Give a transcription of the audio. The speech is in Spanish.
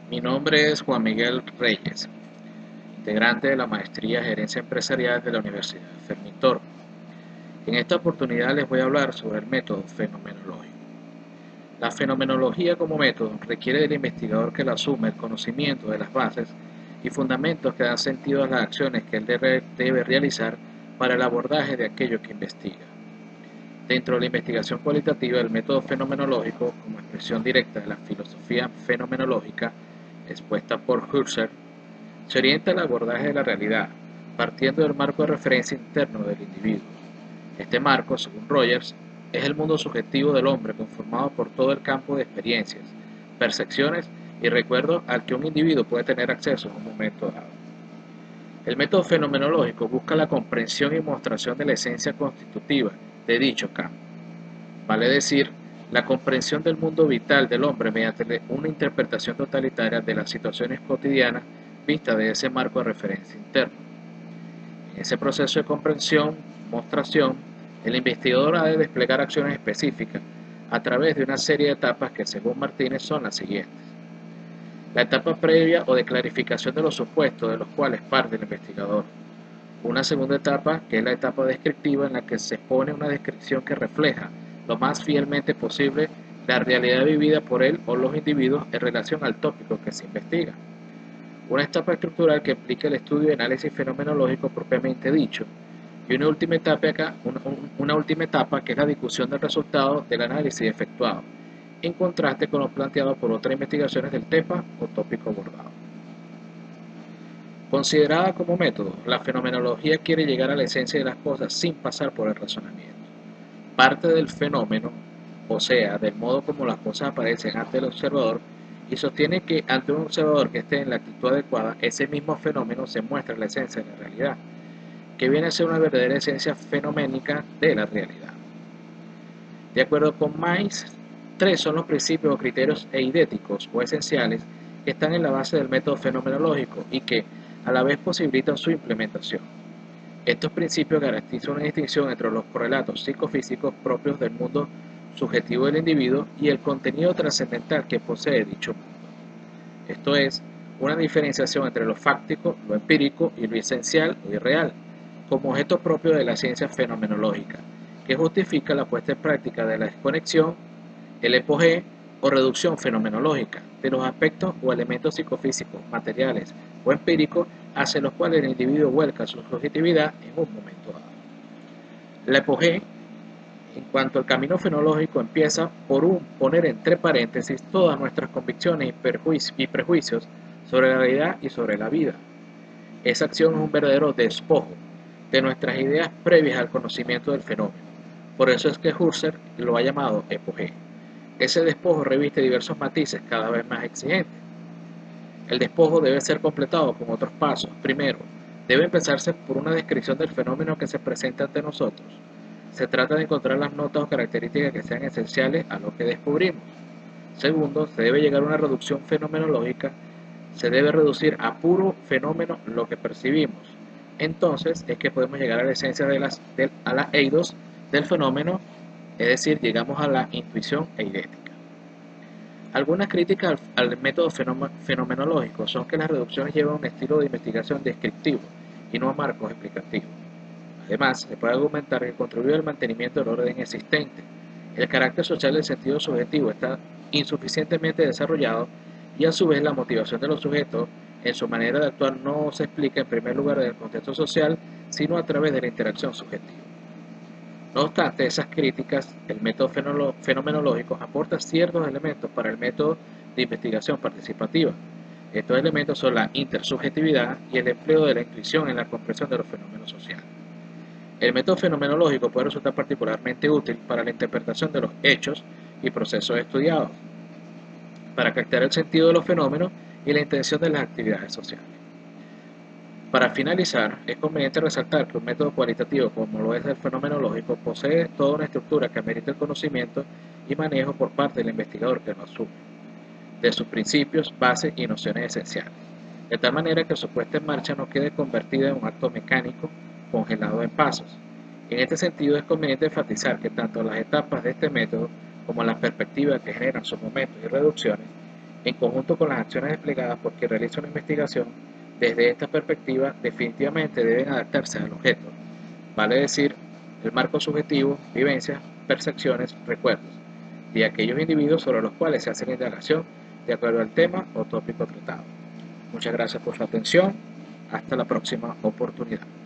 Mi nombre es Juan Miguel Reyes, integrante de la Maestría en Gerencia Empresarial de la Universidad Fermitor. En esta oportunidad les voy a hablar sobre el método fenomenológico. La fenomenología como método requiere del investigador que la asume el conocimiento de las bases y fundamentos que dan sentido a las acciones que él debe realizar para el abordaje de aquello que investiga. Dentro de la investigación cualitativa, el método fenomenológico, como expresión directa de la filosofía fenomenológica expuesta por Husserl, se orienta al abordaje de la realidad, partiendo del marco de referencia interno del individuo. Este marco, según Rogers, es el mundo subjetivo del hombre conformado por todo el campo de experiencias, percepciones y recuerdos al que un individuo puede tener acceso en un momento dado. El método fenomenológico busca la comprensión y mostración de la esencia constitutiva de dicho campo, vale decir, la comprensión del mundo vital del hombre mediante una interpretación totalitaria de las situaciones cotidianas vista de ese marco de referencia interno. En ese proceso de comprensión, mostración, el investigador ha de desplegar acciones específicas a través de una serie de etapas que, según Martínez, son las siguientes. La etapa previa o de clarificación de los supuestos de los cuales parte el investigador. Una segunda etapa, que es la etapa descriptiva, en la que se expone una descripción que refleja lo más fielmente posible la realidad vivida por él o los individuos en relación al tópico que se investiga. Una etapa estructural que implica el estudio y análisis fenomenológico propiamente dicho, y una última etapa que es la discusión del resultado del análisis efectuado, en contraste con lo planteado por otras investigaciones del tema o tópico abordado. Considerada como método, la fenomenología quiere llegar a la esencia de las cosas sin pasar por el razonamiento. Parte del fenómeno, o sea, del modo como las cosas aparecen ante el observador, y sostiene que ante un observador que esté en la actitud adecuada, ese mismo fenómeno se muestra en la esencia de la realidad, que viene a ser una verdadera esencia fenoménica de la realidad. De acuerdo con Mais, tres son los principios o criterios eidéticos o esenciales que están en la base del método fenomenológico y que, a la vez, posibilitan su implementación. Estos principios garantizan una distinción entre los correlatos psicofísicos propios del mundo subjetivo del individuo y el contenido trascendental que posee dicho mundo. Esto es, una diferenciación entre lo fáctico, lo empírico y lo esencial o irreal, como objeto propio de la ciencia fenomenológica, que justifica la puesta en práctica de la desconexión, el epogé o reducción fenomenológica de los aspectos o elementos psicofísicos, materiales o empíricos hacia los cuales el individuo vuelca su subjetividad en un momento dado. La epogé, en cuanto al camino fenológico, empieza por poner entre paréntesis todas nuestras convicciones y prejuicios sobre la realidad y sobre la vida. Esa acción es un verdadero despojo de nuestras ideas previas al conocimiento del fenómeno. Por eso es que Husserl lo ha llamado epogé. Ese despojo reviste diversos matices cada vez más exigentes. El despojo debe ser completado con otros pasos. Primero, debe empezarse por una descripción del fenómeno que se presenta ante nosotros. Se trata de encontrar las notas o características que sean esenciales a lo que descubrimos. Segundo, se debe llegar a una reducción fenomenológica. Se debe reducir a puro fenómeno lo que percibimos. Entonces es que podemos llegar a la esencia a la eidos del fenómeno, es decir, llegamos a la intuición eidética. Algunas críticas al método fenomenológico son que las reducciones llevan un estilo de investigación descriptivo y no a marcos explicativos. Además, se puede argumentar que contribuye al mantenimiento del orden existente. El carácter social del sentido subjetivo está insuficientemente desarrollado y a su vez la motivación de los sujetos en su manera de actuar no se explica en primer lugar en el contexto social, sino a través de la interacción subjetiva. No obstante esas críticas, el método fenomenológico aporta ciertos elementos para el método de investigación participativa. Estos elementos son la intersubjetividad y el empleo de la intuición en la comprensión de los fenómenos sociales. El método fenomenológico puede resultar particularmente útil para la interpretación de los hechos y procesos estudiados, para captar el sentido de los fenómenos y la intención de las actividades sociales. Para finalizar, es conveniente resaltar que un método cualitativo como lo es el fenomenológico posee toda una estructura que amerita el conocimiento y manejo por parte del investigador que lo asume, de sus principios, bases y nociones esenciales, de tal manera que su puesta en marcha no quede convertida en un acto mecánico congelado en pasos. En este sentido, es conveniente enfatizar que tanto las etapas de este método como las perspectivas que generan sus momentos y reducciones en conjunto con las acciones desplegadas por quien realiza una investigación, desde esta perspectiva definitivamente deben adaptarse al objeto, vale decir, el marco subjetivo, vivencias, percepciones, recuerdos, de aquellos individuos sobre los cuales se hace la indagación de acuerdo al tema o tópico tratado. Muchas gracias por su atención. Hasta la próxima oportunidad.